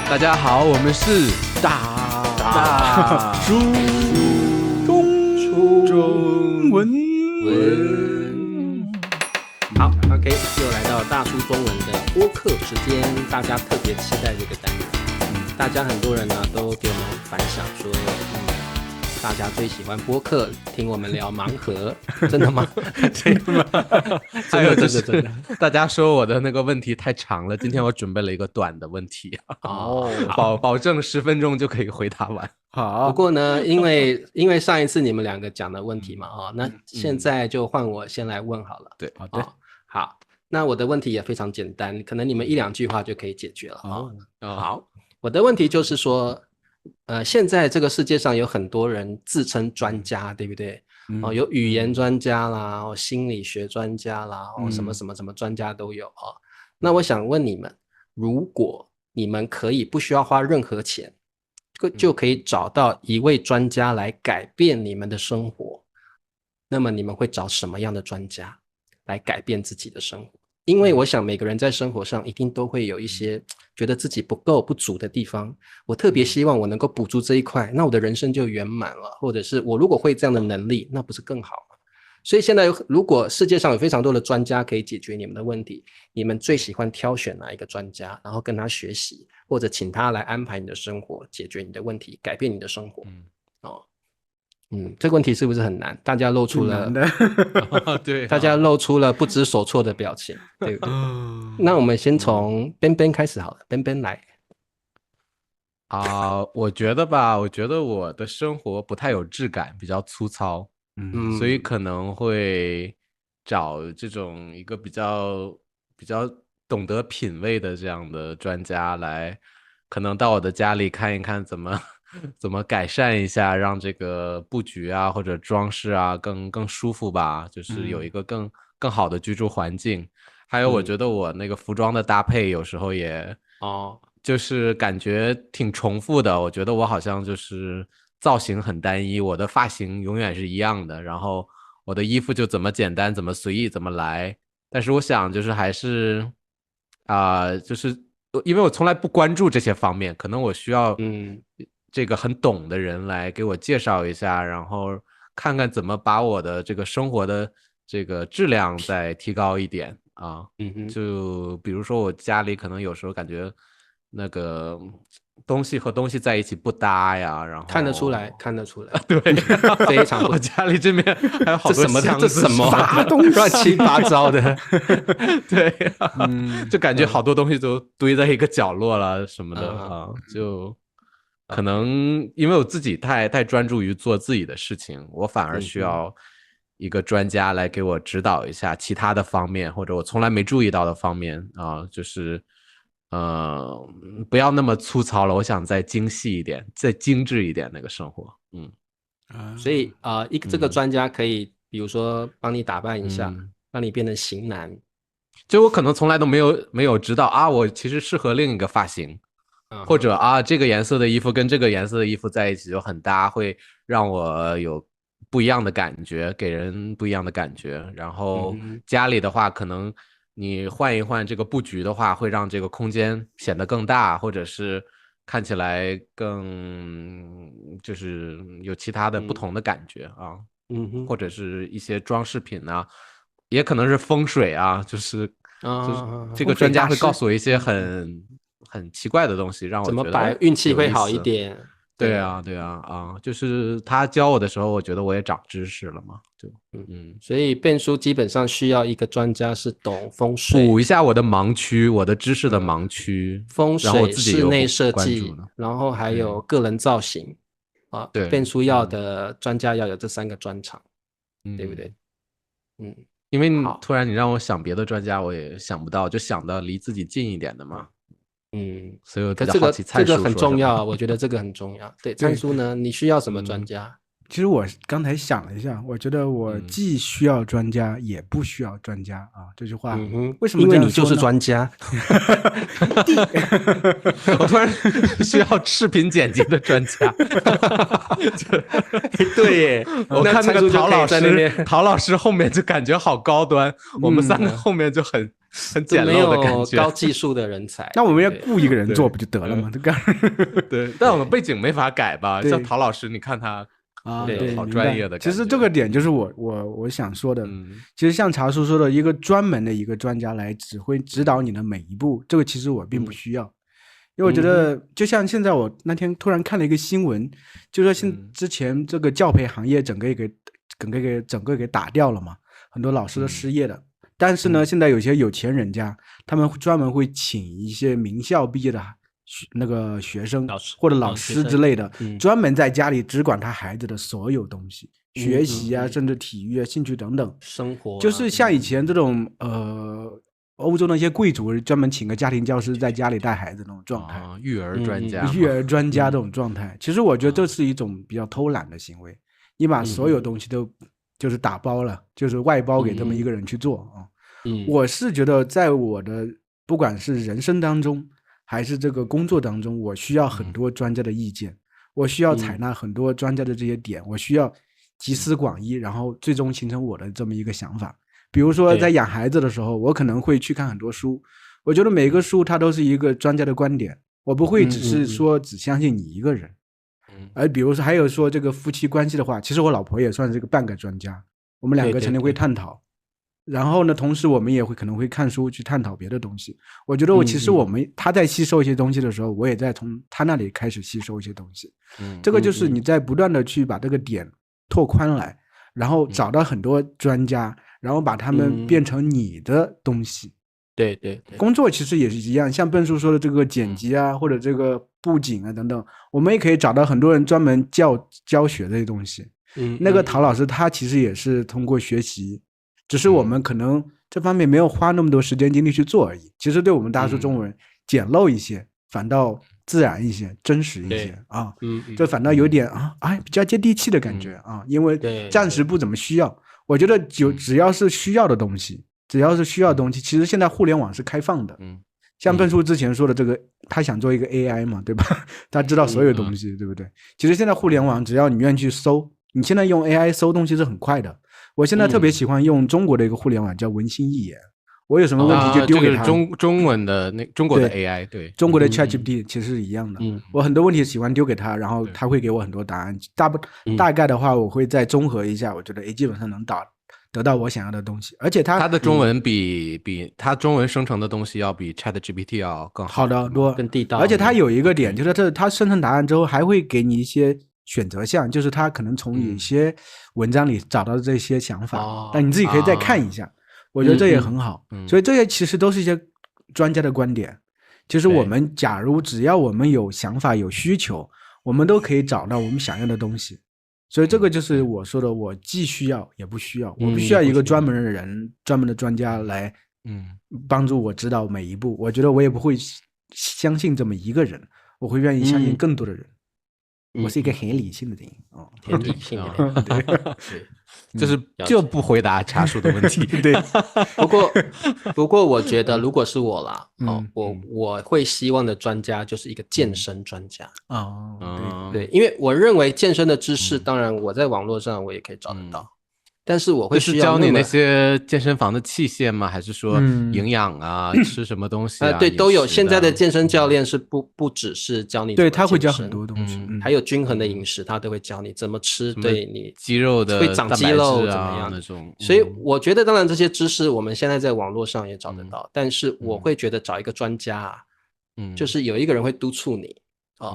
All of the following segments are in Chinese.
大家好，我们是大叔中文。好 ，OK， 又来到大叔中文的播客时间，大家特别期待这个单元。大家很多人呢都给我们反响说，大家最喜欢播客，听我们聊盲盒，真的吗？真的吗？还有就是真的，大家说我的那个问题太长了，今天我准备了一个短的问题，保证10分钟就可以回答完。不过呢，因为上一次你们两个讲的问题嘛，那现在就换我先来问好了。对，好，那我的问题也非常简单，可能你们1-2句话就可以解决了。好，我的问题就是说，现在这个世界上有很多人自称专家，对不对？有语言专家啦，心理学专家啦，什么什么什么专家都有啊。那我想问你们，如果你们可以不需要花任何钱，就可以找到一位专家来改变你们的生活，那么你们会找什么样的专家来改变自己的生活？因为我想每个人在生活上一定都会有一些觉得自己不够不足的地方，我特别希望我能够补足这一块，那我的人生就圆满了，或者是我如果会这样的能力，那不是更好吗？所以现在如果世界上有非常多的专家可以解决你们的问题，你们最喜欢挑选哪一个专家，然后跟他学习，或者请他来安排你的生活，解决你的问题，改变你的生活？这个问题是不是很难？大家露出了对，大家露出了不知所措的表情，对不对？那我们先从边边开始好了，边边来。我觉得吧，我的生活不太有质感，比较粗糙，所以可能会找这种一个比较懂得品味的这样的专家来，可能到我的家里看一看怎么改善一下，让这个布局啊或者装饰啊更舒服吧，就是有一个更好的居住环境。还有我觉得我那个服装的搭配有时候也就是感觉挺重复的，我觉得我好像就是造型很单一，我的发型永远是一样的，然后我的衣服就怎么简单怎么随意怎么来。但是我想就是还是就是因为我从来不关注这些方面，可能我需要这个很懂的人来给我介绍一下，然后看看怎么把我的这个生活的这个质量再提高一点就比如说我家里可能有时候感觉那个东西和东西在一起不搭呀，然后看得出来对，非常我家里这边还有好多箱子，这什么乱七八糟的对就感觉好多东西都堆在一个角落了什么的就可能因为我自己太专注于做自己的事情，我反而需要一个专家来给我指导一下其他的方面，或者我从来没注意到的方面就是不要那么粗糙了，我想再精细一点，再精致一点那个生活。所以这个专家可以比如说帮你打扮一下，让你变得型男，就我可能从来都没有知道我其实适合另一个发型，或者这个颜色的衣服跟这个颜色的衣服在一起就很搭，会让我有不一样的感觉，给人不一样的感觉。然后家里的话可能你换一换这个布局的话，会让这个空间显得更大，或者是看起来更就是有其他的不同的感觉或者是一些装饰品也可能是风水就是这个专家会告诉我一些很奇怪的东西，让我觉得怎么摆运气会好一点。对啊就是他教我的时候，我觉得我也长知识了嘛，所以变叔基本上需要一个专家是懂风水，补一下我的盲区，我的知识的盲区，风水、室内设计，然然后还有个人造型对，变叔要的专家要有这3个专长，对不对？因为突然你让我想别的专家，我也想不到，就想到离自己近一点的嘛。所以我比较好奇蔡叔这个很重要，我觉得这个很重要。对，蔡叔呢，你需要什么专家？其实我刚才想了一下，我觉得我既需要专家，也不需要专家这句话为什么这样说呢？因为你就是专家。我突然需要视频剪辑的专家。对耶，我看那个陶老师后面就感觉好高端，我们3个后面就很很简陋的感觉，没有高技术的人才。那我们要雇一个人做不就得了吗？对，但我们背景没法改吧？像陶老师，你看他对，好专业的感觉。其实这个点就是我想说的。其实像茶叔说的，一个专门的一个专家来指导你的每一步，这个其实我并不需要。因为我觉得，就像现在我那天突然看了一个新闻，就说之前这个教培行业整个给打掉了嘛，很多老师都失业了。但是呢，现在有些有钱人家，他们专门会请一些名校毕业的那个学生或者老师之类的，专门在家里只管他孩子的所有东西，学习啊，甚至体育啊、兴趣等等，生活就是像以前这种欧洲那些贵族专门请个家庭教师在家里带孩子那种状态，育儿专家，这种状态，其实我觉得这是一种比较偷懒的行为。你把所有东西都就是打包了，就是外包给这么一个人去做啊。我是觉得在我的不管是人生当中还是这个工作当中，我需要很多专家的意见，我需要采纳很多专家的这些点，我需要集思广益，然后最终形成我的这么一个想法。比如说在养孩子的时候，我可能会去看很多书，我觉得每个书它都是一个专家的观点，我不会只是说只相信你一个人。而比如说还有说这个夫妻关系的话，其实我老婆也算是个半个专家，我们两个曾经会探讨。然后呢，同时我们也可能会看书去探讨别的东西。我觉得其实他在吸收一些东西的时候，我也在从他那里开始吸收一些东西。这个就是你在不断的去把这个点拓宽来，然后找到很多专家，然后把他们变成你的东西。对，工作其实也是一样，像笨叔说的这个剪辑啊，或者这个布景啊等等，我们也可以找到很多人专门教学这些东西。那个陶老师他其实也是通过学习，只是我们可能这方面没有花那么多时间精力去做而已。其实对我们大多数中国人，简陋一些反倒自然一些，真实一些啊。这反倒有点比较接地气的感觉啊，因为暂时不怎么需要。我觉得只要是需要的东西，其实现在互联网是开放的。像笨叔之前说的这个，他想做一个 AI 嘛，对吧？他知道所有东西，对不对？其实现在互联网只要你愿意去搜，你现在用 AI 搜东西是很快的。我现在特别喜欢用中国的一个互联网叫文心一言，我有什么问题就丢给他。中文的中国的 AI， 对，中国的 ChatGPT 其实是一样的。我很多问题喜欢丢给他，然后他会给我很多答案。大概的话，我会再综合一下，我觉得基本上能得到我想要的东西。而且他的中文比他中文生成的东西要比 ChatGPT 要更好的多，更地道。而且他有一个点，就是他生成答案之后还会给你一些选择项，就是他可能从一些文章里找到这些想法，但你自己可以再看一下。我觉得这也很好。所以这些其实都是一些专家的观点。其实我们只要我们有想法有需求，我们都可以找到我们想要的东西。所以这个就是我说的，我既需要也不需要。我不需要一个专门的人、专门的专家来帮助我指导每一步。我觉得我也不会相信这么一个人，我会愿意相信更多的人。我是一个很理性的人很理性的人。对，就不回答茶叔的问题。对，不过我觉得如果是我啦，我会希望的专家就是一个健身专家。对，因为我认为健身的知识，当然我在网络上我也可以找得到。但是我会需要教你那些健身房的器械吗？还是说营养啊，吃什么东西啊？对，都有。现在的健身教练是不只是教你，对，他会教很多东西，还有均衡的饮食，他都会教你怎么吃，对你肌肉的会长肌肉怎么样那种。所以我觉得，当然这些知识我们现在在网络上也找得到，但是我会觉得找一个专家就是有一个人会督促你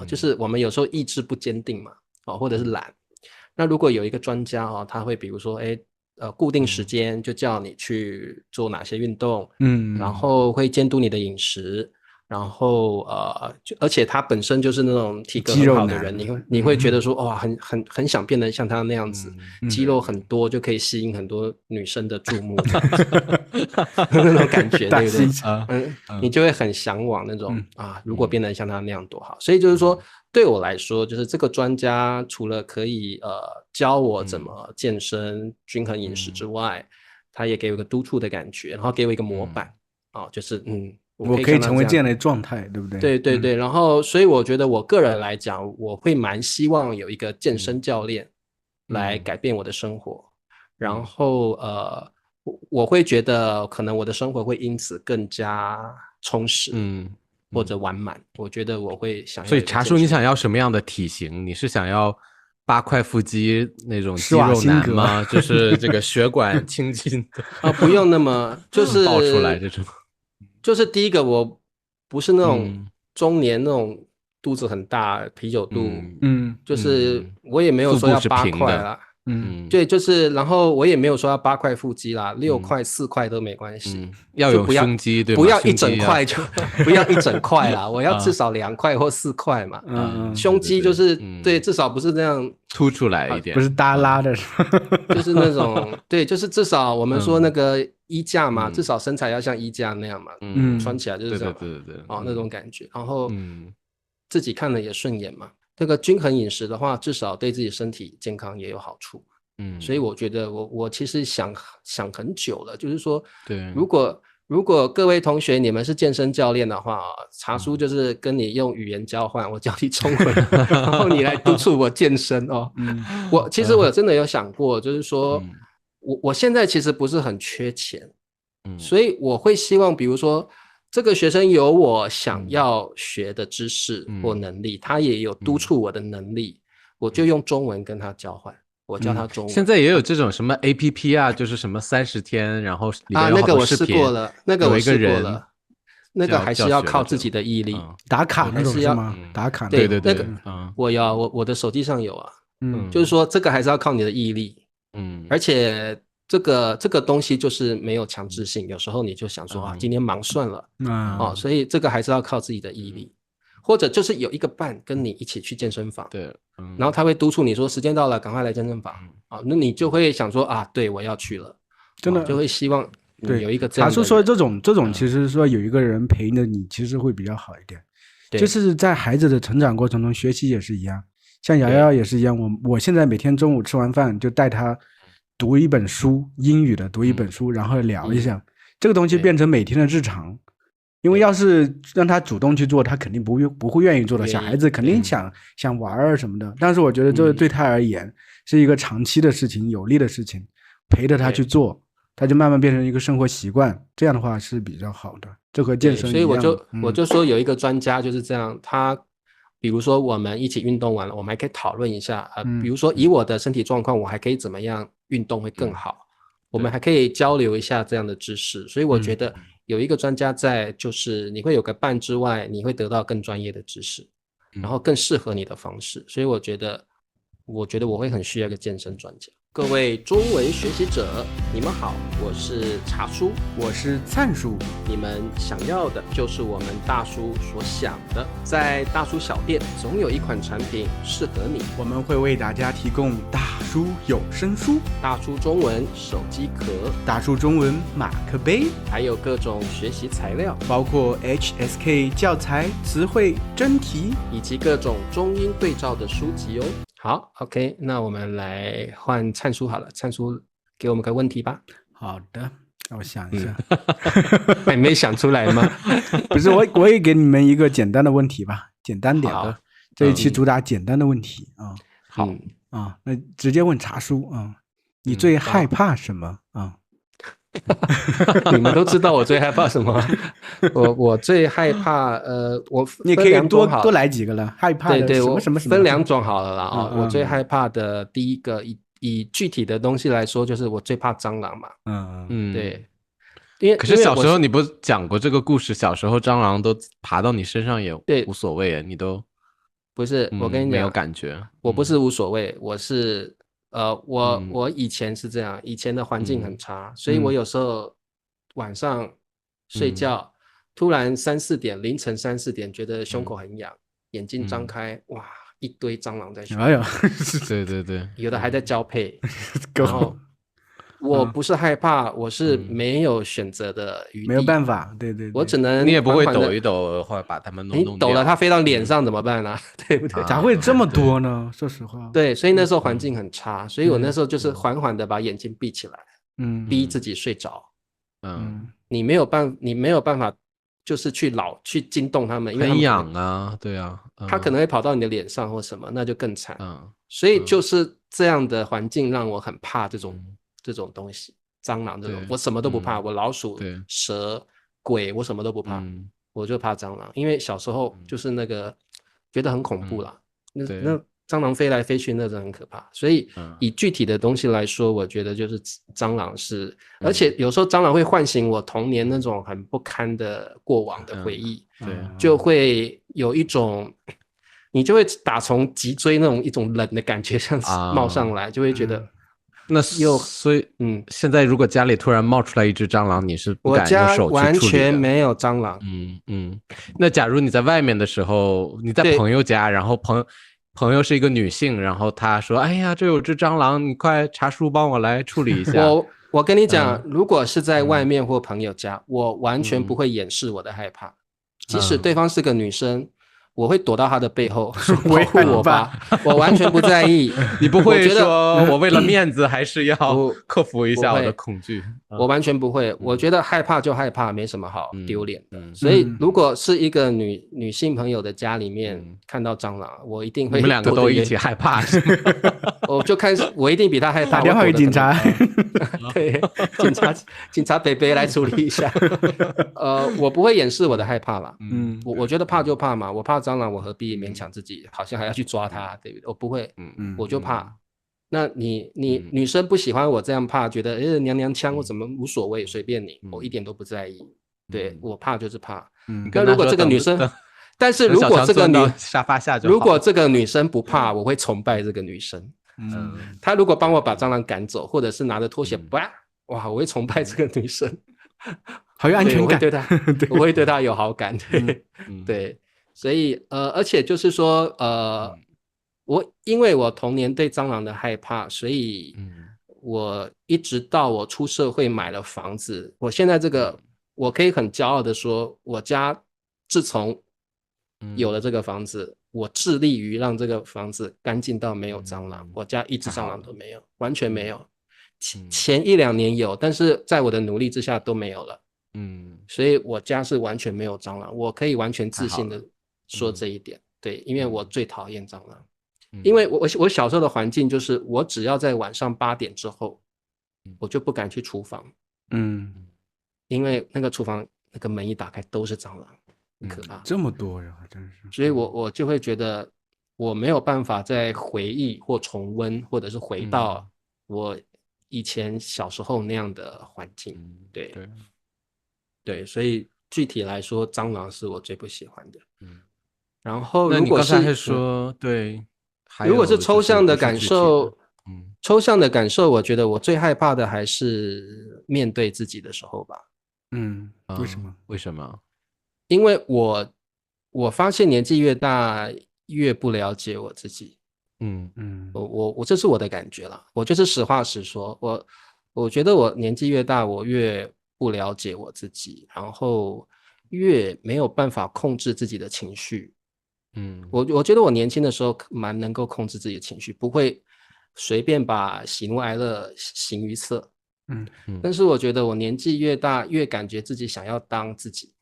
就是我们有时候意志不坚定嘛或者是懒。那如果有一个专家他会比如说固定时间就叫你去做哪些运动，然后会监督你的饮食，然后而且他本身就是那种体格很好的人，你会觉得说哇，很想变得像他那样子，肌肉很多就可以吸引很多女生的注目，那种感觉，对不对？你就会很向往那种如果变得像他那样多好。所以就是说，对我来说，就是这个专家除了可以教我怎么健身、均衡饮食之外，他也给我一个督促的感觉，然后给我一个模板就是我可以成为这样的状态，对不对？对，然后所以我觉得我个人来讲，我会蛮希望有一个健身教练来改变我的生活。然后我会觉得可能我的生活会因此更加充实，或者完满。我觉得我会想要。所以茶叔，你想要什么样的体型？你是想要8块腹肌那种肌肉男吗？就是这个血管清净的不用那么就是爆出来这种。就是第一个，我不是那种中年那种肚子很大啤酒肚，就是我也没有说要8块啦。对，就是然后我也没有说要8块腹肌啦，6块4块都没关系，要有胸肌，对吧？不要一整块就不要一整块啦，我要至少2块或4块嘛。胸肌就是对，至少不是这样凸出来一点，不是耷拉的，就是那种对，就是至少我们说那个衣架嘛，至少身材要像衣架那样嘛，穿起来就是这样，对，那种感觉，然后自己看了也顺眼嘛。这个均衡饮食的话，至少对自己身体健康也有好处。所以我觉得我其实想很久了，就是说，对，如果各位同学你们是健身教练的话，茶叔就是跟你用语言交换，我教你中文，然后你来督促我健身哦。其实我真的有想过，就是说，我现在其实不是很缺钱，所以我会希望，比如说。这个学生有我想要学的知识或能力，他也有督促我的能力，我就用中文跟他交换，我教他中文。现在也有这种什么 APP 啊，就是什么30天，然后里面有好多视频。那个我试过了，那个还是要靠自己的毅力，打卡那种是吗？打卡对，那个我的手机上有啊，就是说这个还是要靠你的毅力，而且。这个东西就是没有强制性，有时候你就想说今天忙算了，所以这个还是要靠自己的毅力，或者就是有一个伴跟你一起去健身房，对，然后他会督促你说时间到了，赶快来健身房，那你就会想说对我要去了，真的就会希望有一个这样的人。茶叔说这种其实说有一个人陪着你，其实会比较好一点。就是在孩子的成长过程中，学习也是一样，像瑶瑶也是一样，我现在每天中午吃完饭就带他。读一本书，英语的读一本书，然后聊一下，这个东西变成每天的日常。因为要是让他主动去做，他肯定不会愿意做的。小孩子肯定想玩什么的，但是我觉得这对他而言是一个长期的事情，有利的事情，陪着他去做，他就慢慢变成一个生活习惯。这样的话是比较好的，这和健身一样。所以我就说有一个专家就是这样，他。比如说我们一起运动完了，我们还可以讨论一下比如说以我的身体状况，我还可以怎么样运动会更好，我们还可以交流一下这样的知识。所以我觉得有一个专家在，就是你会有个伴之外，你会得到更专业的知识，然后更适合你的方式。所以我觉得我会很需要一个健身专家。各位中文学习者，你们好，我是茶叔，我是灿叔。你们想要的就是我们大叔所想的，在大叔小店总有一款产品适合你。我们会为大家提供大叔有声书、大叔中文手机壳、大叔中文马克杯，还有各种学习材料，包括 HSK 教材、词汇、真题，以及各种中英对照的书籍哦。好 ，OK， 那我们来换灿叔好了，灿叔给我们个问题吧。好的，让我想一下，还没想出来吗？不是，我也给你们一个简单的问题吧，简单点的。这一期主打简单的问题啊。好啊，那直接问茶叔啊，你最害怕什么啊？你们都知道我最害怕什么？我最害怕你可以多来几个了。害怕的什么什么什么，分2种好了啦我最害怕的第一个以具体的东西来说，就是我最怕蟑螂嘛。对。可是小时候你不是讲过这个故事？小时候蟑螂都爬到你身上也无所谓，你都不是。我跟你讲，没有感觉。我不是无所谓，我是。我以前是这样，以前的环境很差，所以我有时候晚上睡觉，突然凌晨3、4点，觉得胸口很痒，眼睛张开，哇，一堆蟑螂在胸口。哎呦，对，有的还在交配。然后我不是害怕，我是没有选择的余地，没有办法。对，我只能你也不会抖一抖，或者把它们弄掉。你抖了，它飞到脸上怎么办呢？对不对？咋会这么多呢？说实话。对，所以那时候环境很差，所以我那时候就是缓缓的把眼睛闭起来，逼自己睡着。你没有办法，就是去惊动他们，因为很痒啊，对啊，他可能会跑到你的脸上或什么，那就更惨。所以就是这样的环境让我很怕这种东西，蟑螂这种，我什么都不怕，我老鼠、蛇、鬼，我什么都不怕，我就怕蟑螂，因为小时候就是那个觉得很恐怖啦，那蟑螂飞来飞去，那真的很可怕。所以以具体的东西来说，我觉得就是蟑螂是，而且有时候蟑螂会唤醒我童年那种很不堪的过往的回忆，就会有一种，你就会打从脊椎那种一种冷的感觉像冒上来，就会觉得。那所以现在如果家里突然冒出来一只蟑螂，你是不敢用手去处理的？我家完全没有蟑螂。那假如你在外面的时候，你在朋友家，然后朋友是一个女性，然后她说：“哎呀，这有只蟑螂，你快茶叔帮我来处理一下。”我跟你讲，如果是在外面或朋友家，我完全不会掩饰我的害怕，即使对方是个女生。我会躲到他的背后保护我吧，我完全不在意。你不会说我为了面子还是要克服一下我的恐惧？我完全不会，我觉得害怕就害怕，没什么好丢脸的。所以如果是一个女性朋友的家里面看到蟑螂，我一定会。你们两个都一起害怕是吗？我就看我一定比他害怕。打电话给警察。对，警察北北来处理一下。我不会掩饰我的害怕啦。我觉得怕就怕嘛，我怕蟑螂，我何必勉强自己，好像还要去抓它，对不对？我不会，我就怕。那你女生不喜欢我这样怕，觉得娘娘腔我怎么无所谓，随便你，我一点都不在意。对，我怕就是怕。那如果这个女生，但是如果这个沙发下就好，如果这个女生不怕，我会崇拜这个女生。她如果帮我把蟑螂赶走，或者是拿着拖鞋哇，我会崇拜这个女生，好有安全感。我会对她有好感。对。所以而且就是说因为我童年对蟑螂的害怕，所以我一直到我出社会买了房子，我现在这个我可以很骄傲的说，我家自从有了这个房子，我致力于让这个房子干净到没有蟑螂，我家一只蟑螂都没有，完全没有。前1-2年有，但是在我的努力之下都没有了。所以我家是完全没有蟑螂，我可以完全自信的说这一点。对，因为我最讨厌蟑螂。因为我小时候的环境就是我只要在晚上8点之后，我就不敢去厨房。因为那个厨房那个门一打开都是蟑螂，很可怕。这么多呀，真是。所以我就会觉得我没有办法再回忆或重温，或者是回到我以前小时候那样的环境。对，所以具体来说，蟑螂是我最不喜欢的。然后如果是刚才说对，如果是抽象的感受，我觉得我最害怕的还是面对自己的时候吧。为什么？因为我发现年纪越大越不了解我自己。我这是我的感觉啦，我就是实话实说。我觉得我年纪越大，我越不了解我自己，然后越没有办法控制自己的情绪。我觉得我年轻的时候蛮能够控制自己的情绪，不会随便把喜怒哀乐形于色。但是我觉得我年纪越大，越感觉自己想要当自己。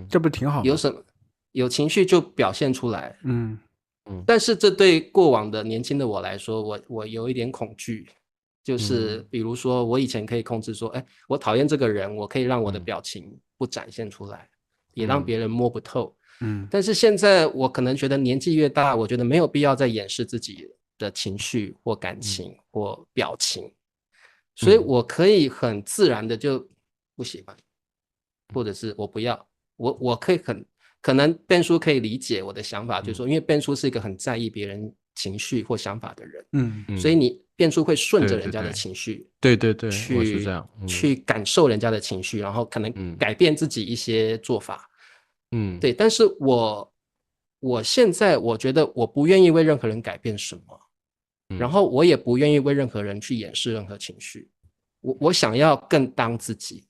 这不挺好的？有情绪就表现出来。但是这对过往的年轻的我来说，我有一点恐惧。就是比如说我以前可以控制说，我讨厌这个人，我可以让我的表情不展现出来，也让别人摸不透。但是现在我可能觉得年纪越大，我觉得没有必要再掩饰自己的情绪或感情或表情，所以我可以很自然的就不喜欢，或者是我不要。我可以可能Ben叔可以理解我的想法，就是说因为Ben叔是一个很在意别人情绪或想法的人。所以你Ben叔会顺着人家的情绪，对，我是这样，去感受人家的情绪，然后可能改变自己一些做法。对，但是我现在我觉得我不愿意为任何人改变什么，然后我也不愿意为任何人去掩饰任何情绪，我想要更当自己。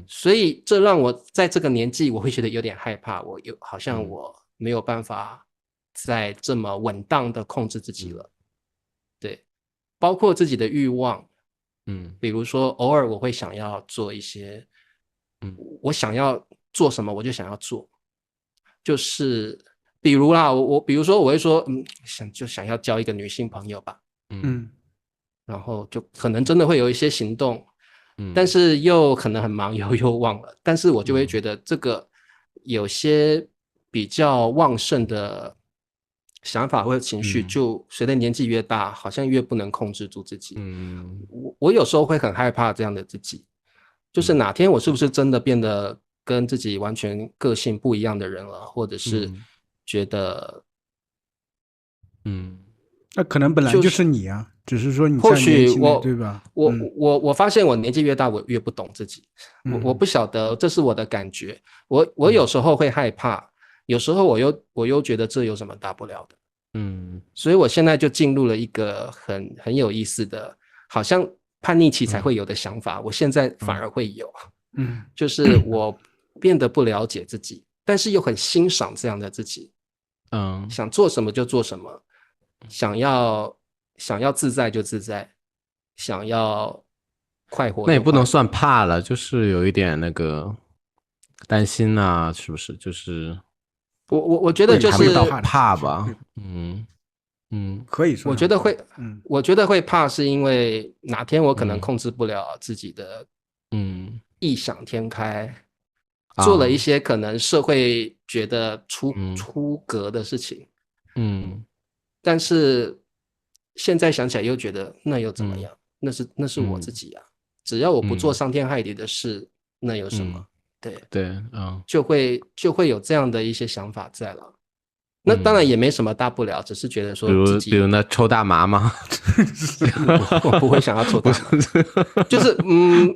所以这让我在这个年纪我会觉得有点害怕，好像我没有办法再这么稳当的控制自己了。对，包括自己的欲望。比如说偶尔我会想要做一些，我想要做什么我就想要做，就是比如啦，比如说我会说，想要交一个女性朋友吧。然后就可能真的会有一些行动，但是又可能很忙又忘了，但是我就会觉得这个有些比较旺盛的想法或者情绪，就随着年纪越大，好像越不能控制住自己。我有时候会很害怕这样的自己，就是哪天我是不是真的变得跟自己完全个性不一样的人了，或者是觉得那可能本来就是你啊，只是说你或许对吧？我发现我年纪越大，我越不懂自己。我不晓得，这是我的感觉。我有时候会害怕，有时候我又觉得这有什么大不了的。所以我现在就进入了一个很有意思的，好像叛逆期才会有的想法。我现在反而会有，就是我变得不了解自己，但是又很欣赏这样的自己。想做什么就做什么。想要自在就自在，想要快活，那也不能算怕了，就是有一点那个担心啊，是不是？就是我觉得就是怕吧，可以说，我觉得会怕，是因为哪天我可能控制不了自己的，异想天开，做了一些可能社会觉得出格的事情，但是现在想起来又觉得那又怎么样？那是我自己啊，只要我不做伤天害理的事，那有什么？对，就会有这样的一些想法在了。那当然也没什么大不了，只是觉得说自己，比如那抽大麻吗？我不会想要抽大麻，就是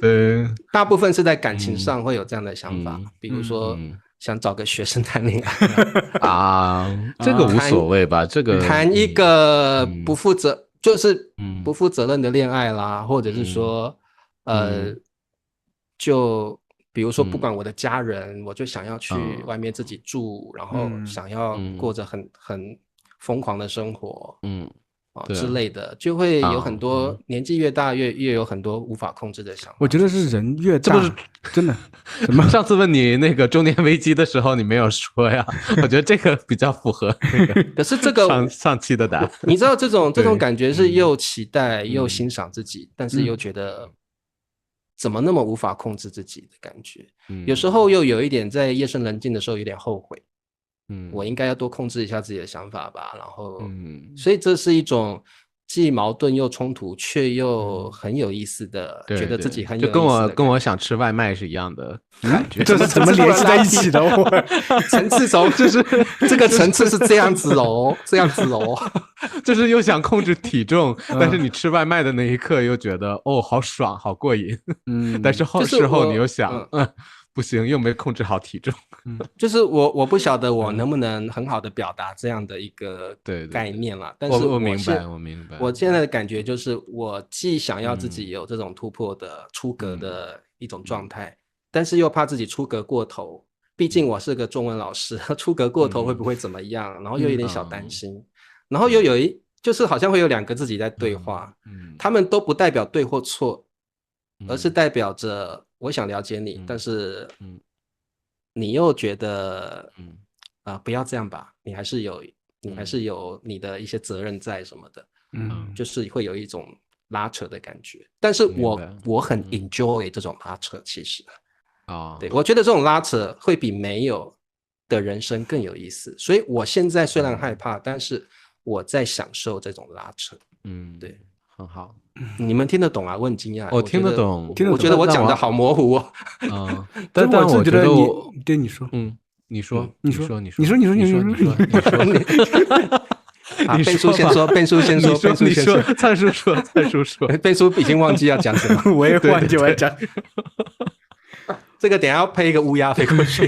对，大部分是在感情上会有这样的想法，比如说想找个学生谈恋爱啊，这个无所谓吧？这个谈一个不负责就是不负责任的恋爱啦，或者是说就比如说不管我的家人，我就想要去外面自己住，然后想要过着很疯狂的生活，之类的，就会有很多年纪越大越有很多无法控制的想法。我觉得是人越大，这不是真的什么？上次问你那个中年危机的时候，你没有说呀？我觉得这个比较符合那个。可是这个上期的答案，你知道这种感觉是又期待又欣赏自己，但是又觉得怎么那么无法控制自己的感觉。有时候又有一点在夜深人静的时候有点后悔。我应该要多控制一下自己的想法吧，然后，所以这是一种既矛盾又冲突，却又很有意思的，觉得自己很有意思的，就跟我想吃外卖是一样的感觉。这是怎么联系在一起的？层次从就是这个层次是这样子哦，这样子哦，就是又想控制体重，但是你吃外卖的那一刻又觉得哦好爽，好过瘾。但是事后你又想，不行，又没控制好体重。就是我不晓得我能不能很好的表达这样的一个概念啦，但是我明白。我现在的感觉就是，我既想要自己有这种突破的出格的一种状态，但是又怕自己出格过头。毕竟我是个中文老师，出格过头会不会怎么样？然后又有点小担心，然后又就是好像会有两个自己在对话，他们都不代表对或错，而是代表着我想了解你，但是你又觉得不要这样吧，你还是有你de一些责任在什么的，就是会有一种拉扯的感觉。但是我很 enjoy 这种拉扯，其实对，我觉得这种拉扯会比没有的人生更有意思。所以我现在虽然害怕，但是我在享受这种拉扯。对，很好。你们听得懂啊？我很惊讶。我听得懂，我觉得我讲的好模糊哦。但我觉得对你说，你说。贝叔先说，贝叔先说，你说，蔡叔说，贝叔已经忘记要讲什么，我也忘记我要讲。这个等一下要配一个乌鸦飞过去。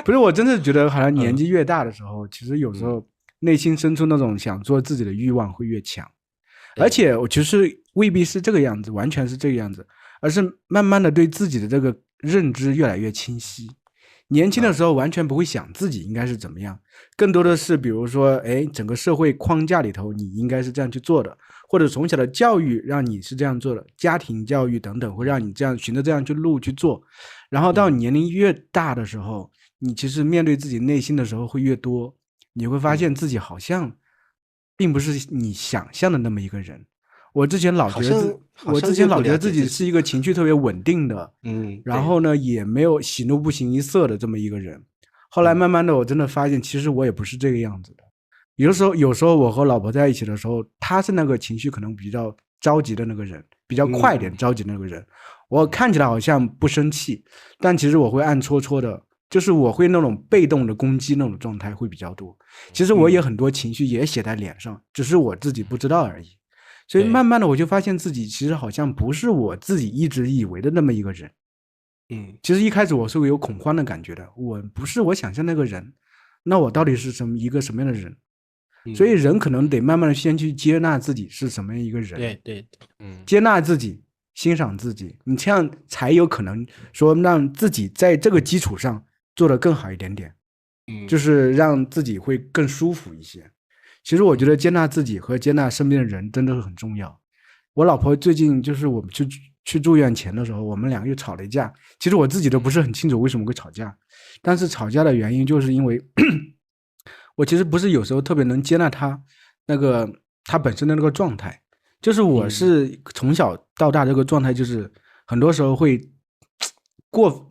不是，我真的觉得好像年纪越大的时候，其实有时候内心深处那种想做自己的欲望会越强。而且我其实未必是这个样子，完全是这个样子，而是慢慢的对自己的这个认知越来越清晰。年轻的时候完全不会想自己应该是怎么样，更多的是比如说整个社会框架里头你应该是这样去做的，或者从小的教育让你是这样做的，家庭教育等等会让你这样循着这样去路去做。然后到年龄越大的时候，你其实面对自己内心的时候会越多，你会发现自己好像并不是你想象的那么一个人。我之前老觉得自己是一个情绪特别稳定的，然后呢也没有喜怒不形于色的这么一个人。后来慢慢的我真的发现，其实我也不是这个样子的。有时候我和老婆在一起的时候，她是那个情绪可能比较着急的那个人，比较快点着急的那个人。我看起来好像不生气，但其实我会暗戳戳的，就是我会那种被动的攻击那种状态会比较多。其实我也很多情绪也写在脸上，只是我自己不知道而已。所以慢慢的我就发现自己其实好像不是我自己一直以为的那么一个人。其实一开始我是有恐慌的感觉的，我不是我想象那个人，那我到底是一个什么样的人？所以人可能得慢慢的先去接纳自己是什么样一个人，对，接纳自己，欣赏自己，你这样才有可能说让自己在这个基础上做得更好一点点，就是让自己会更舒服一些。其实我觉得接纳自己和接纳身边的人真的是很重要。我老婆最近就是我们去住院前的时候，我们两个又吵了一架。其实我自己都不是很清楚为什么会吵架，但是吵架的原因就是因为我其实不是有时候特别能接纳他本身的那个状态，就是我是从小到大这个状态，就是很多时候会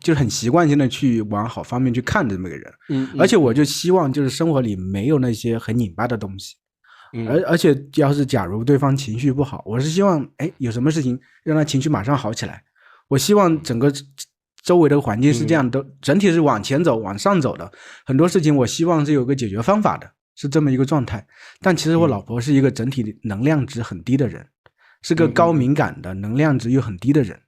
就是很习惯性的去往好方面去看这么一个人，而且我就希望就是生活里没有那些很拧巴的东西，而且假如对方情绪不好，我是希望有什么事情让他情绪马上好起来。我希望整个周围的环境是这样的，整体是往前走往上走的，很多事情我希望是有个解决方法的，是这么一个状态。但其实我老婆是一个整体能量值很低的人，是个高敏感的能量值又很低的人。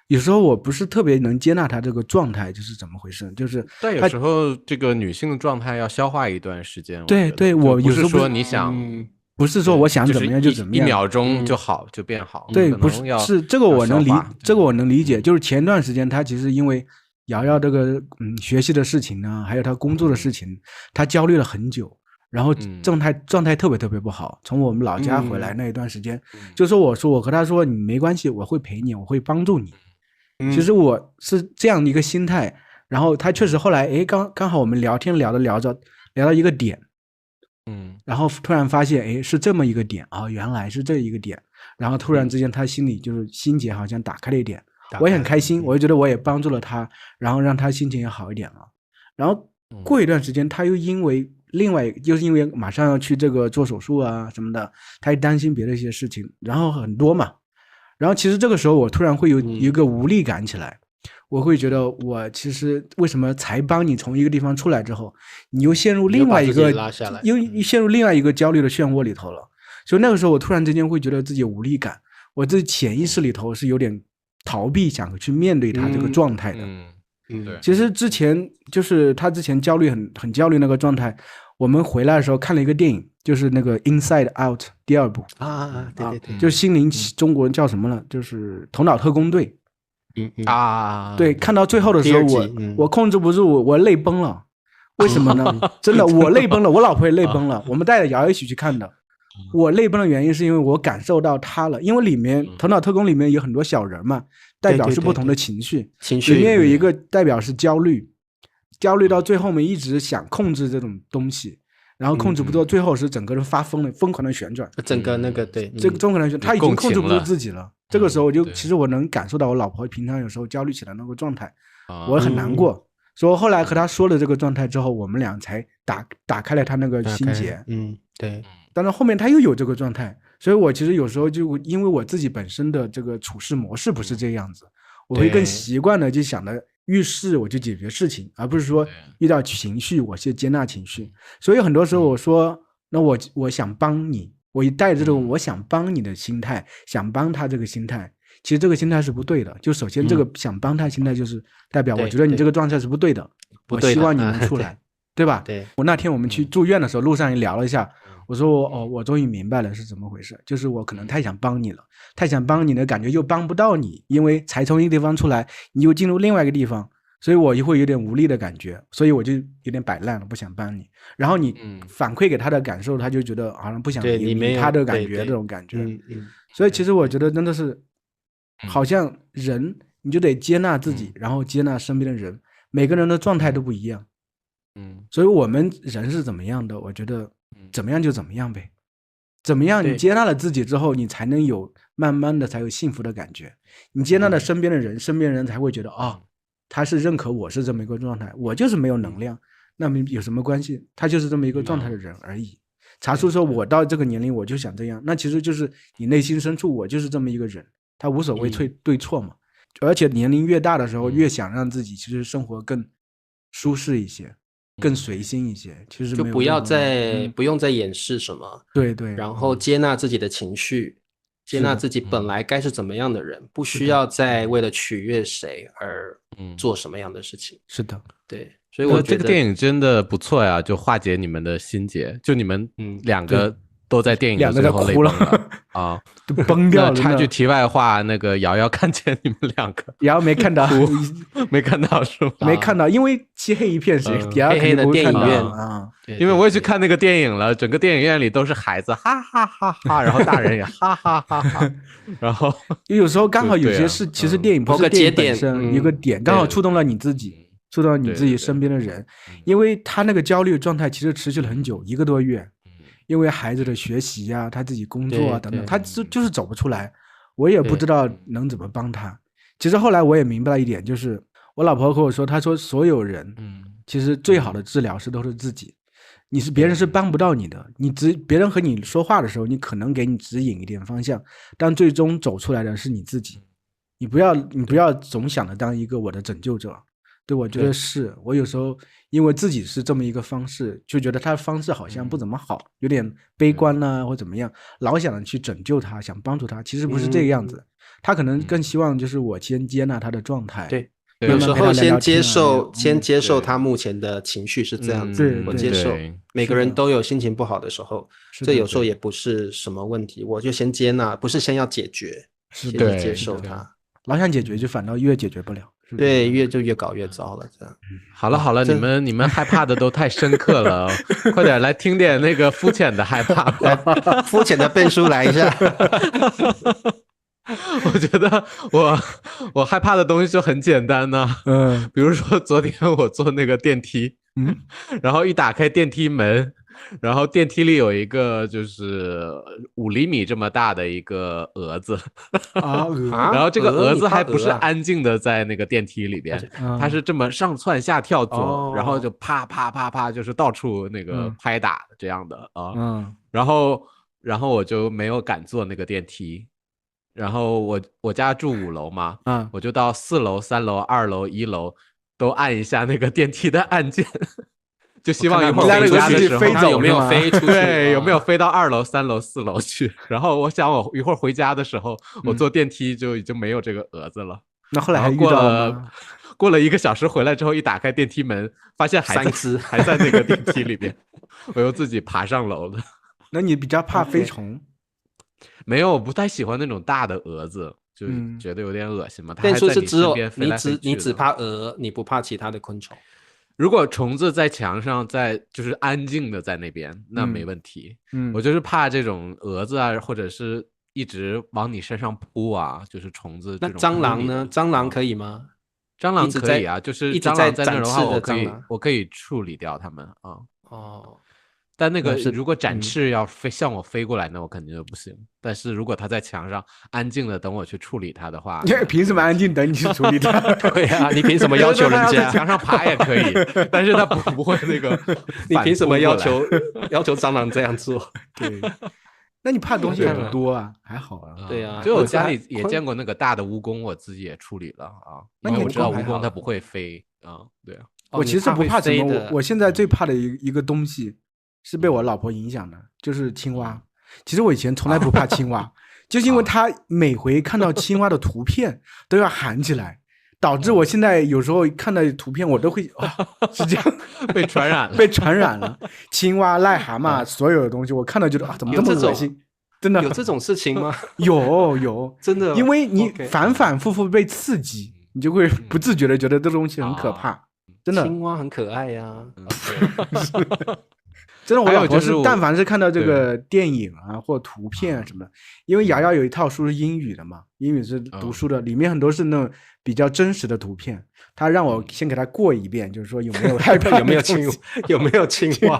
有时候我不是特别能接纳她这个状态，就是怎么回事？就是但有时候这个女性的状态要消化一段时间。对，我有时候不是说你想，不是说我想怎么样就怎么样，一秒钟就好就变好。对，不是这个我能理解。就是前段时间她其实因为瑶瑶这个学习的事情呢，还有她工作的事情，她焦虑了很久。然后状态特别特别不好，从我们老家回来那一段时间，就说我和她说你没关系，我会陪你，我会帮助你。其实我是这样的一个心态，然后他确实后来刚好我们聊天聊到一个点，然后突然发现是这么一个点啊，原来是这一个点，然后突然之间他心里就是心结好像打开了一点，我也很开心，我就觉得我也帮助了他，然后让他心情也好一点了。然后过一段时间他又因为马上要去这个做手术啊什么的，他也担心别的一些事情，然后很多嘛。然后其实这个时候我突然会有一个无力感起来，我会觉得我其实为什么才帮你从一个地方出来之后，你又陷入另外一个焦虑的漩涡里头了。所以那个时候我突然之间会觉得自己有无力感，我自己潜意识里头是有点逃避，想去面对他这个状态的。对。其实之前就是他之前焦虑很焦虑那个状态，我们回来的时候看了一个电影，就是那个 Inside Out 第二部对，就是心灵中国人叫什么了，就是头脑特工队。对，看到最后的时候我控制不住，我泪崩了。为什么呢？真的我泪崩了，我老婆也泪崩了，我们带着瑶瑶一起去看的。我泪崩的原因是因为我感受到他了，因为里面头脑特工里面有很多小人嘛，代表是不同的情绪，里面有一个代表是焦虑到最后面一直想控制这种东西，然后控制不住，最后是整个人发疯了，疯狂的旋转，整个那个对，这个疯狂的旋转，他已经控制不住自己了。这个时候其实我能感受到我老婆平常有时候焦虑起来那个状态，我很难过。所以后来和他说了这个状态之后，我们俩才打开了他那个心结。对。但是后面他又有这个状态，所以我其实有时候就因为我自己本身的这个处事模式不是这样子，我会更习惯的就想着遇事我就解决事情，而不是说遇到情绪我去接纳情绪。所以很多时候我说那我想帮你，我带着这种我想帮你的心态，想帮他这个心态，其实这个心态是不对的。就首先这个想帮他心态就是代表我觉得你这个状态是不对的，我希望你能出来，对吧？我那天我们去住院的时候路上也聊了一下，我说我终于明白了是怎么回事，就是我可能太想帮你了，太想帮你的感觉又帮不到你，因为才从一个地方出来你又进入另外一个地方，所以我就会有点无力的感觉，所以我就有点摆烂了，不想帮你。然后你反馈给他的感受，他就觉得好像不想理他的感觉，这种感觉。所以其实我觉得真的是好像人你就得接纳自己，然后接纳身边的人，每个人的状态都不一样。所以我们人是怎么样的，我觉得怎么样就怎么样呗。怎么样？你接纳了自己之后，你才能有慢慢的才有幸福的感觉。你接纳了身边的人，身边人才会觉得他是认可我是这么一个状态，我就是没有能量，那么有什么关系？他就是这么一个状态的人而已。查出说我到这个年龄我就想这样，那其实就是你内心深处我就是这么一个人，他无所谓对错嘛。而且年龄越大的时候，越想让自己其实生活更舒适一些，更随心一些。其实就不用再掩饰什么，对对，然后接纳自己的情绪，接纳自己本来该是怎么样的人，不需要再为了取悦谁而做什么样的事情。是的，对，所以我觉得这个电影真的不错呀，就化解你们的心结，就你们两个都在电影的最后泪崩了啊，都崩掉了。插句题外话，那个瑶瑶看见你们两个，瑶没看到，没看到是吗？没看到，因为漆黑一片，黑黑的电影院啊。因为我也去看那个电影了，整个电影院里都是孩子，哈哈哈哈，然后大人也哈哈哈哈，然后有时候刚好有些事，其实电影不是电影本身一个点，刚好触动了你自己，触动了你自己身边的人，因为他那个焦虑状态其实持续了很久，1个多月。因为孩子的学习啊，他自己工作啊等等，他就是走不出来，我也不知道能怎么帮他。其实后来我也明白了一点，就是我老婆和我说，她说所有人，其实最好的治疗师都是自己，别人是帮不到你的，别人和你说话的时候，你可能给你指引一点方向，但最终走出来的是你自己。你不要总想着当一个我的拯救者。对，我觉得是我有时候因为自己是这么一个方式，就觉得他的方式好像不怎么好，有点悲观啊或怎么样，老想去拯救他，想帮助他，其实不是这个样子。他可能更希望就是我先接纳他的状态。对，有时候先接受他目前的情绪是这样子，我接受。每个人都有心情不好的时候，这有时候也不是什么问题，我就先接纳，不是先要解决，先去接受它。老想解决就反倒越解决不了。对，越搞越糟了，这样。好了，你们害怕的都太深刻了，快点来听点那个肤浅的害怕吧。肤浅的背书来一下。我觉得我害怕的东西就很简单呢，比如说昨天我坐那个电梯，然后一打开电梯门，然后电梯里有一个就是5厘米这么大的一个蛾子然后这个蛾子还不是安静的在那个电梯里边，它是这么上窜下跳做，然后就啪啪啪啪就是到处那个拍打这样的然后我就没有敢坐那个电梯。然后我家住5楼嘛，我就到4楼、3楼、2楼、1楼都按一下那个电梯的按键，就希望有没有回家的时候有没有飞出去，对，有没有飞到2楼、3楼、4楼去。然后我想我一会儿回家的时候，我坐电梯就已经没有这个蛾子了。那后来还遇到了吗？过了1个小时回来之后，一打开电梯门，发现还在那个电梯里边，我又自己爬上楼了。那你比较怕飞虫？没有，我不太喜欢那种大的蛾子，就觉得有点恶心嘛。变数是只有你只怕蛾，你不怕其他的昆虫。如果虫子在墙上，就是安静的在那边，那没问题。我就是怕这种蛾子啊，或者是一直往你身上扑啊，就是虫子这种。那蟑螂呢？蟑螂可以吗？蟑螂可以啊，就是蟑螂在那的话，我可以处理掉它们啊。但那个如果展翅要向我飞过来，那我肯定就不行。但是如果它在墙上安静的等我去处理它的话，凭什么安静等你去处理它？对啊，你凭什么要求人家在墙上爬也可以？但是它不会那个，你凭什么要求蟑螂这样做？对，那你怕的东西很多啊，还好啊。对啊，就我家里也见过那个大的蜈蚣，我自己也处理了啊。那你我知道蜈蚣它不会飞啊，对啊。我其实不怕什么，我现在最怕的一个东西。是被我老婆影响的，就是青蛙。其实我以前从来不怕青蛙，就是因为他每回看到青蛙的图片都要喊起来，导致我现在有时候看到图片我都会是这样被传染了，被传染了。青蛙、癞蛤蟆，所有的东西我看到觉得怎么这么恶心？真的有这种事情吗？有，真的，因为你反反复复被刺激，你就会不自觉的觉得这东西很可怕。真的，青蛙很可爱呀。真的，我老婆是但凡是看到这个电影啊或图片啊什么的，因为瑶瑶有一套书是英语的嘛，英语是读书的，里面很多是那种比较真实的图片，她让我先给她过一遍，就是说有没有害怕，有没有青蛙，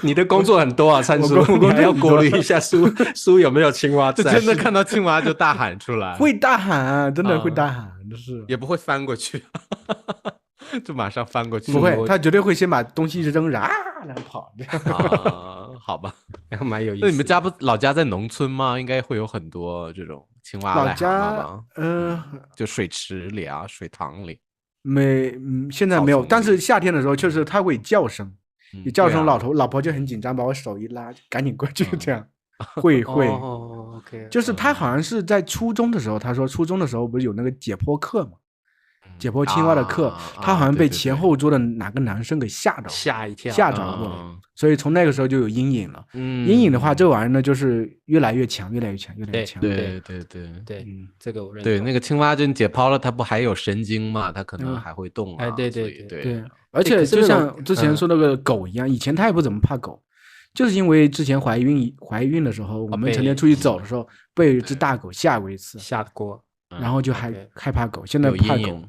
你的工作很多啊，参叔，你还要过滤一下书有没有青蛙在。真的看到青蛙就大喊出来，会大喊啊，真的会大喊，就是也不会翻过去，就马上翻过去。不会，他绝对会先把东西一扔，然后跑。好吧，蛮有意思。那你们老家在农村吗？应该会有很多这种青蛙老家就水池里啊，水塘里。现在没有，但是夏天的时候确实它会叫声，一叫声老婆就很紧张，把我手一拉，赶紧过去，这样会。OK，就是他好像是在初中的时候，他说初中的时候不是有那个解剖课吗？解剖青蛙的课，他好像被前后桌的哪个男生给吓一跳，吓着过，所以从那个时候就有阴影了。阴影的话，这玩意儿呢就是越来越强，越来越强。对，这个我认同。对，那个青蛙就你解剖了，它不还有神经嘛？它可能还会动啊。对，而且就像之前说那个狗一样，以前他也不怎么怕狗，就是因为之前怀孕的时候，我们成天出去走的时候，被一只大狗吓过一次，吓过。然后就害怕狗，现在怕狗，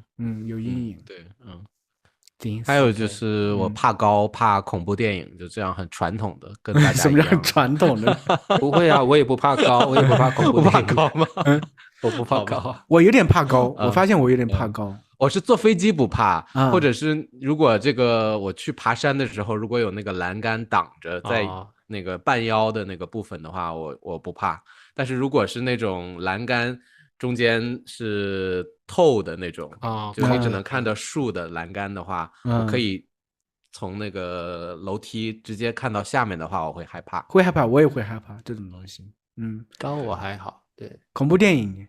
有阴影。对，还有就是我怕高，怕恐怖电影，就这样很传统的，跟大家一样。什么叫传统的？不会啊，我也不怕高，我也不怕恐怖电影。不怕高吗？我不怕高，我有点怕高。我发现我有点怕高。我是坐飞机不怕，或者是如果这个我去爬山的时候，如果有那个栏杆挡着在那个半腰的那个部分的话，我不怕。但是如果是那种栏杆中间是透的那种就你只能看到树的栏杆的话，我可以从那个楼梯直接看到下面的话，我会害怕。我也会害怕这种东西。高我还好。对，恐怖电影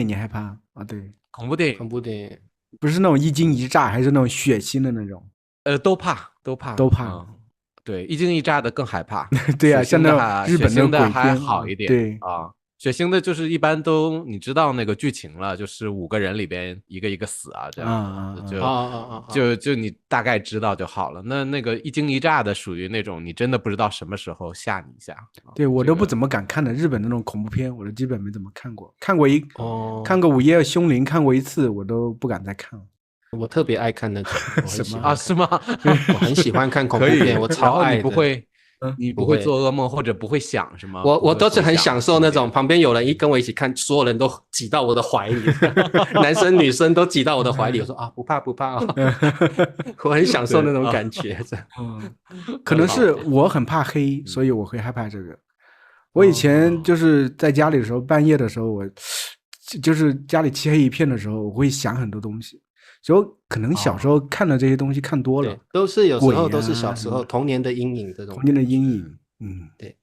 你害怕啊？对，恐怖电影不是那种一惊一乍，还是那种血腥的那种？都怕。对，一惊一乍的更害怕。对啊，像那日本的还好一点。对啊。血腥的就是一般都你知道那个剧情了，就是5个人里边一个死啊，这样就你大概知道就好了。那个一惊一乍的属于那种你真的不知道什么时候吓你一下。对，我都不怎么敢看的日本那种恐怖片，我都基本没怎么看过。看过午夜凶铃，看过一次，我都不敢再看了。我特别爱看那种。什么啊？是吗？我很喜欢看恐怖片，我超爱的。你不会做噩梦或者不会想什么？我都是很享受那种旁边有人一跟我一起看，所有人都挤到我的怀里，男生女生都挤到我的怀里。我说不怕我很享受那种感觉。可能是我很怕黑，所以我会害怕这个。我以前就是在家里的时候，半夜的时候，我就是家里漆黑一片的时候，我会想很多东西。所以可能小时候看的这些东西看多了，都是有时候都是小时候童年的阴影，这种童年的阴影。对，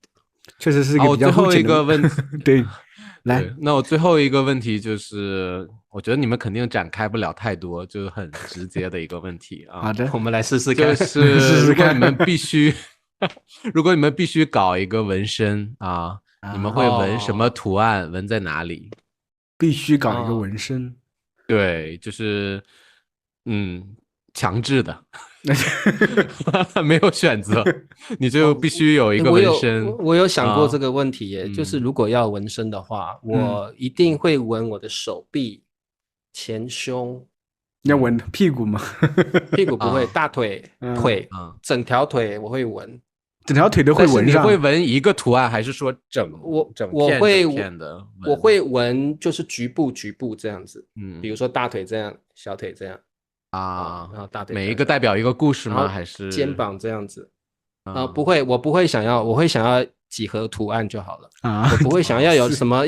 确实是一个比较最后一个问题。对，来，那我最后一个问题就是，我觉得你们肯定展开不了太多，就是很直接的一个问题啊。好的，我们来试试看。就是如果你们必须搞一个纹身啊，你们会纹什么图案？纹在哪里？必须搞一个纹身。对，就是强制的。没有选择，你就必须有一个纹身。我有想过这个问题耶，就是如果要纹身的话，我一定会纹我的手臂、前胸。你要纹屁股吗？屁股不会，大腿、腿，整条腿我会纹。整条腿都会纹上？你会纹一个图案，还是说整片的？我会纹，就是局部这样子。比如说大腿这样，小腿这样。然后大腿每一个代表一个故事吗？还是肩膀这样子？不会，我不会想要，我会想要几何图案就好了。我不会想要有什么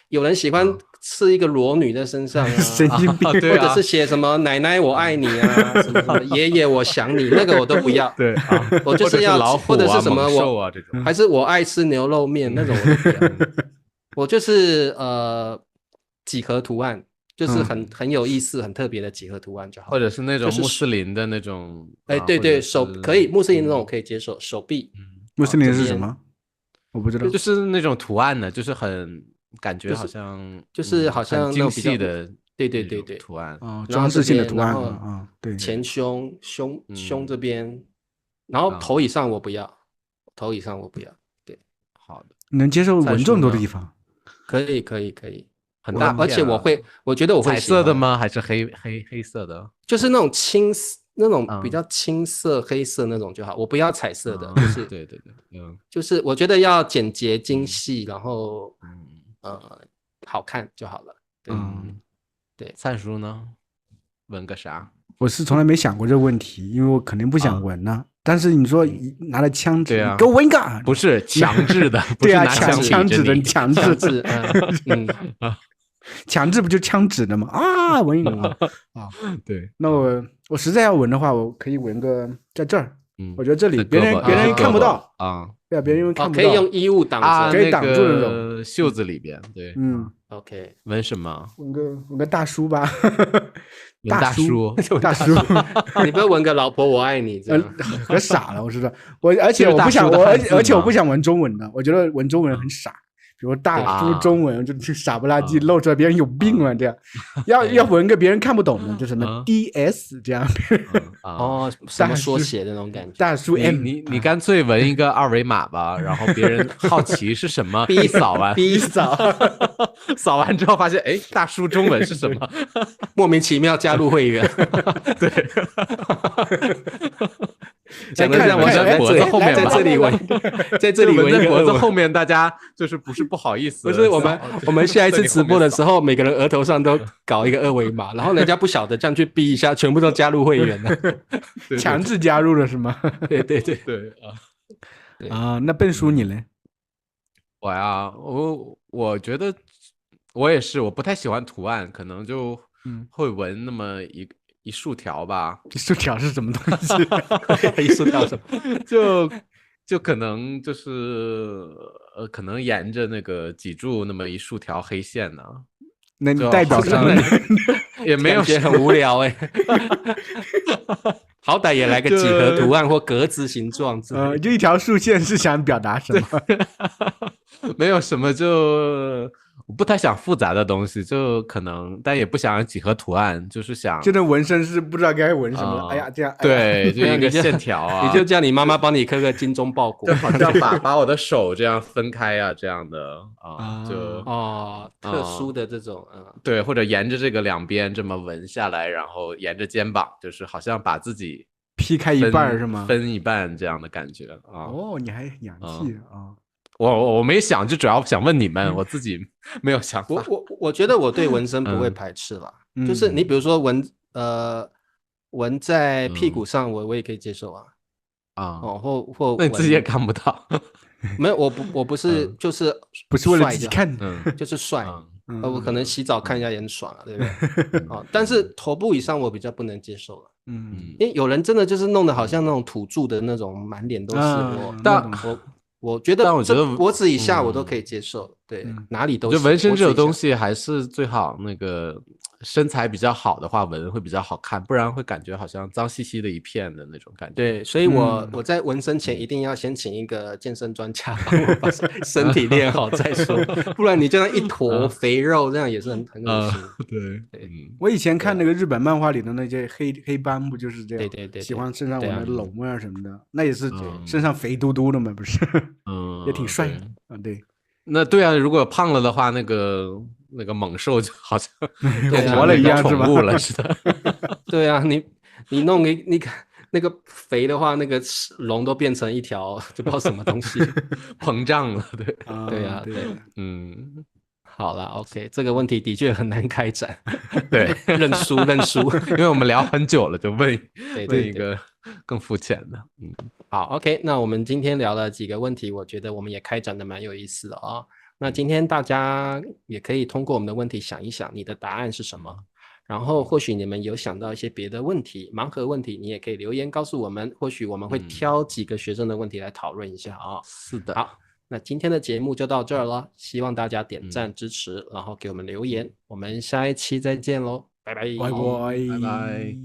有人喜欢刺一个裸女在身上啊，神经病，或者是写什么奶奶我爱你啊，什么爷爷我想你，那个我都不要。对，我就是要老虎或者是什么这种，还是我爱吃牛肉面那种我都不要。我就是几何图案。就是很有意思、很特别的几何图案就好，或者是那种穆斯林的那种。对，手可以，穆斯林那种我可以接受，手臂。穆斯林是什么？我不知道。就是那种图案的，就是很感觉好像就是好像精细的，对图案，装饰性的图案。对，前胸这边，然后头以上我不要，对，好的，能接受纹这么多的地方？可以。很大，而且我觉得我会彩色的吗？还是黑色的？就是那种那种比较青色、黑色那种就好，我不要彩色的，就是对，就是我觉得要简洁精细，然后好看就好了。对，灿叔呢？纹个啥？我是从来没想过这个问题，因为我肯定不想纹呢。但是你说拿了枪指，给我纹一个，不是强制的，对啊，强制的，强制，强制不就枪指的吗？啊，纹一个啊，对。那我实在要纹的话，我可以纹个在这儿。我觉得这里别人看不到啊，对啊，别人看不到，可以用衣物挡着，可以挡住那种袖子里边。对，OK， 纹什么？纹个大叔吧。大叔，你不要纹个老婆我爱你这样，可傻了，我知道。而且我不想纹中文的，我觉得纹中文很傻。比如大叔中文就傻不拉几露出来，别人有病啊这样。要纹个别人看不懂的，就什么 DS 这样。什么缩写的那种感觉。大叔 M， 你干脆纹一个二维码吧，然后别人好奇是什么，扫完，扫完之后发现，哎，大叔中文是什么？莫名其妙加入会员。对。讲的像我在脖子后面，在这里纹，在这里纹在脖子后面，大家就是不是不好意思，不是我们下一次直播的时候，每个人额头上都搞一个二维码，然后人家不晓得这样去逼一下，全部都加入会员了，强制加入了是吗？对啊，那笨叔你呢？我呀，我觉得我也是，我不太喜欢图案，可能就会纹那么一竖条吧。一竖条是什么东西？一竖条什么？就可能就是可能沿着那个脊柱那么一竖条黑线呢。那你代表什么？也没有，很无聊好歹也来个几何图案或格子形状之类的。就一条竖线是想表达什么？没有什么，就我不太想复杂的东西，就可能，但也不想几何图案，就是想。就那纹身是不知道该纹什么，哎呀，这样。对，就一个线条啊。你就叫你妈妈帮你刻个精忠报国，就好像把我的手这样分开啊，这样的特殊的这种对，或者沿着这个两边这么纹下来，然后沿着肩膀，就是好像把自己劈开一半是吗？分一半这样的感觉啊。你还洋气啊。我没想，就主要想问你们，我自己没有想法。我觉得我对纹身不会排斥啦，就是你比如说纹在屁股上，我也可以接受啊。或那你自己也看不到。没有，我不是就是不是为了自己看，就是帅。我可能洗澡看一下也很爽对不对？但是头部以上我比较不能接受了。因为有人真的就是弄得好像那种土著的那种，满脸都是。但我觉得脖子以下我都可以接受，对，哪里都行。就纹身这种东西还是最好那个身材比较好的话纹会比较好看，不然会感觉好像脏兮兮的一片的那种感觉。对，所以我在纹身前一定要先请一个健身专家帮我把身体练好再说，不然你就像一坨肥肉这样也是很恶心。对，我以前看那个日本漫画里的那些黑帮不就是这样？对，喜欢身上纹的龙啊什么的，那也是身上肥嘟嘟的嘛，不是？也挺帅的对。那对啊，如果胖了的话，那个猛兽就好像活了一样是吧？宠物了似的。对啊，你弄那个肥的话，那个龙都变成一条就不知道什么东西膨胀了。对啊，好了 ，OK， 这个问题的确很难开展。对，认输，因为我们聊很久了，就问一个更肤浅的。好 ，OK， 那我们今天聊了几个问题，我觉得我们也开展的蛮有意思的那今天大家也可以通过我们的问题想一想，你的答案是什么？然后或许你们有想到一些别的问题，盲盒问题，你也可以留言告诉我们，或许我们会挑几个学生的问题来讨论一下是的。好，那今天的节目就到这儿了，希望大家点赞支持，然后给我们留言，我们下一期再见喽，拜拜，拜拜。